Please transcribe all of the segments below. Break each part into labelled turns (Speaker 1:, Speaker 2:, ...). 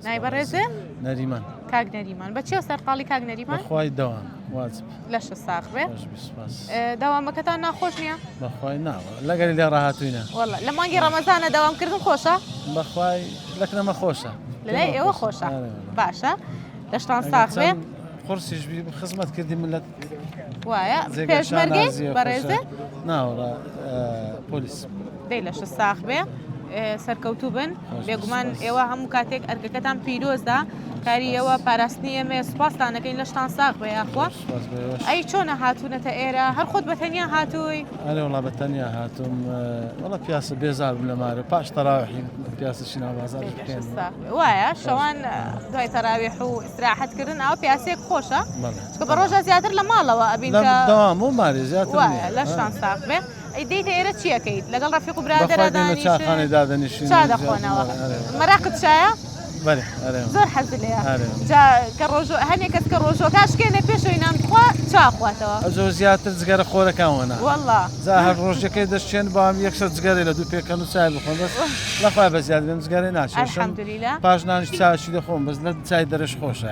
Speaker 1: نایبە ڕێزێ
Speaker 2: نەریمان
Speaker 1: کاک نەریمان بەچێ سەرقاڵی کاک نەریمان
Speaker 2: بەخوای دەوام واجب
Speaker 1: لەش ساخ بێ
Speaker 2: سپاس
Speaker 1: داوامەکەتان ناخۆش نییە
Speaker 2: بەخوای ناوە لەگەری لێ ڕاهاتووینە
Speaker 1: وەڵا لە مانگی ڕەمەزانە داوامکردن خۆشە
Speaker 2: بەخوای لەکنەمە خۆشە
Speaker 1: لەلای ئێوە خۆشە باشە لەشتان ساخ بێ
Speaker 2: قورسیش بی خزمەت کردی ملت
Speaker 1: وایە پێشمەرگی بەڕێزێ
Speaker 2: ناوەڕە پۆلیس
Speaker 1: دەی لەش ساخ بێ سەرکەوتوو بن بێگومان ئێوە هەموو کاتێک ئەرکەکەتان پیرۆزدا کاری ئێوە پاراستنی ئێمە سوپاسانەکەین لەشتان ساخ بە یاخوا ئەی چۆنە هاتوونەتە ئێرە هەر خۆت بەتەنیا هاتووی
Speaker 2: ئەرێ وڵا بەتەنیا هاتووم وڵا پیاسە بێزار بوو لە مارە پاش تەراویحی پیاسەشی ناوبازار بکەین
Speaker 1: وایە شەوان دوای تەراویح و ئیستراحەتکردن ئەو پیاسێک خۆشە چکە بە ڕۆژە زیاتر لە ماڵەوە ئەبین کە
Speaker 2: دەوام و ماری زیاتر
Speaker 1: وایە لەشتان ساخ بێ ئەی دەیتە ئێرە چیەکەیت لەگەڵ ڕەفیق و برادەرە
Speaker 2: چاخانەی دادەنیشین
Speaker 1: چا دەخۆنەوە مەراقت چایە
Speaker 2: بەێ
Speaker 1: زۆر حەز لێە کە ڕۆژۆ هەنێک کەس کە ڕۆژۆ کاشکێنێ پێشەوەی نامخوا چاخواتەوە
Speaker 2: ئەو زیاتر جگەرە خۆرەکانوەنا
Speaker 1: وەڵا
Speaker 2: زا هەر ڕۆژەکەی دەشتێن بام یەکسەر جگەری لە دوو پێکەن و چای بخۆن بەس لەخوای بە زیاد بێن جگەری ناچێشم پاش نانش چاوی دەخۆم بەس لە چای دەرەش خۆشە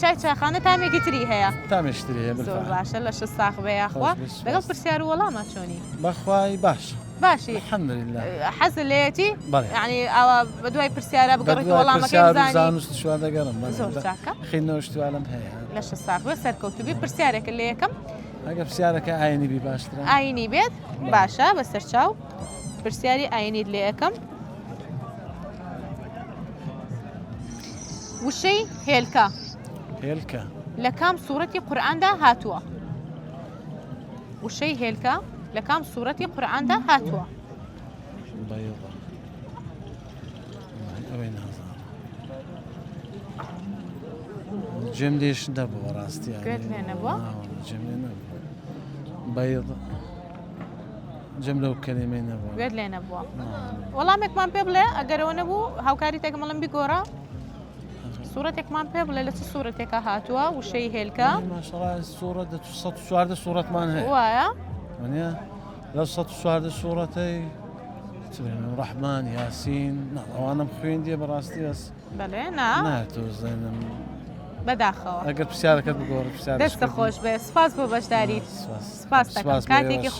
Speaker 1: چای چاخانە تامێکی تری هەیە
Speaker 2: تامێشتری هەیە
Speaker 1: زۆر باشە لە شە ساخ بە یاخوا لەگەڵ پرسیار و وەڵامە چۆنی
Speaker 2: بەخوای باش
Speaker 1: باشی
Speaker 2: الحەمدولله
Speaker 1: حەز لێتی یعنی ئەوە بە دوای پرسیارە بگەڕێت وەڵامەکەی بزانی
Speaker 2: شوان دەگەڕم
Speaker 1: زۆر چاکە
Speaker 2: خینەوەشتوالم هەیە
Speaker 1: لە شە ساخ بێ سەرکەوتوبی پرسیارێکە لە یەکەم
Speaker 2: ئەگە پرسیارەکە ئاینی بی باشترە
Speaker 1: ئاینی بێت باشە بەسەر چاو پرسیاری ئاینیت لە یەکەم وشەی هێلکە
Speaker 2: هێلکە
Speaker 1: لە کام سوورەتی قورئاندا هاتووە وشەی هێلکە لە کام سوورەتی قورئاندا هاتووە
Speaker 2: بەیضە ئەوەی نازانم جێم لێش نەبووە ڕاستیان
Speaker 1: گوێت لێ نەبووە
Speaker 2: جێم لێ نەبووە بەیضە جێم لەو کەلیمەی نەبووە
Speaker 1: گوێت لێ نەبووە وەڵامێکمان پێ بڵێ ئەگەرەوە نەبوو هاوکاری تێکمەڵم بیگۆڕە سوورەتێکمان پێ بڵێ لە چ سوورەتێکە هاتووە وشەی هێلکە
Speaker 2: ماشەڵڵا سوورەت 104 سوورەتمان هەیە
Speaker 1: وایە
Speaker 2: وانە لە 104 سوورەتەی ڕەحمان یاسین ئەوانم خوێندیە بەڕاستی ئەس
Speaker 1: بەڵێ نا
Speaker 2: ناتۆزێنم
Speaker 1: بەداخەوە
Speaker 2: ئەگەر پرسیارەکەت بگۆڕ
Speaker 1: دەستە خۆش بێ سپاس بۆ بەشداریت سپاس دەکەم کاتێکی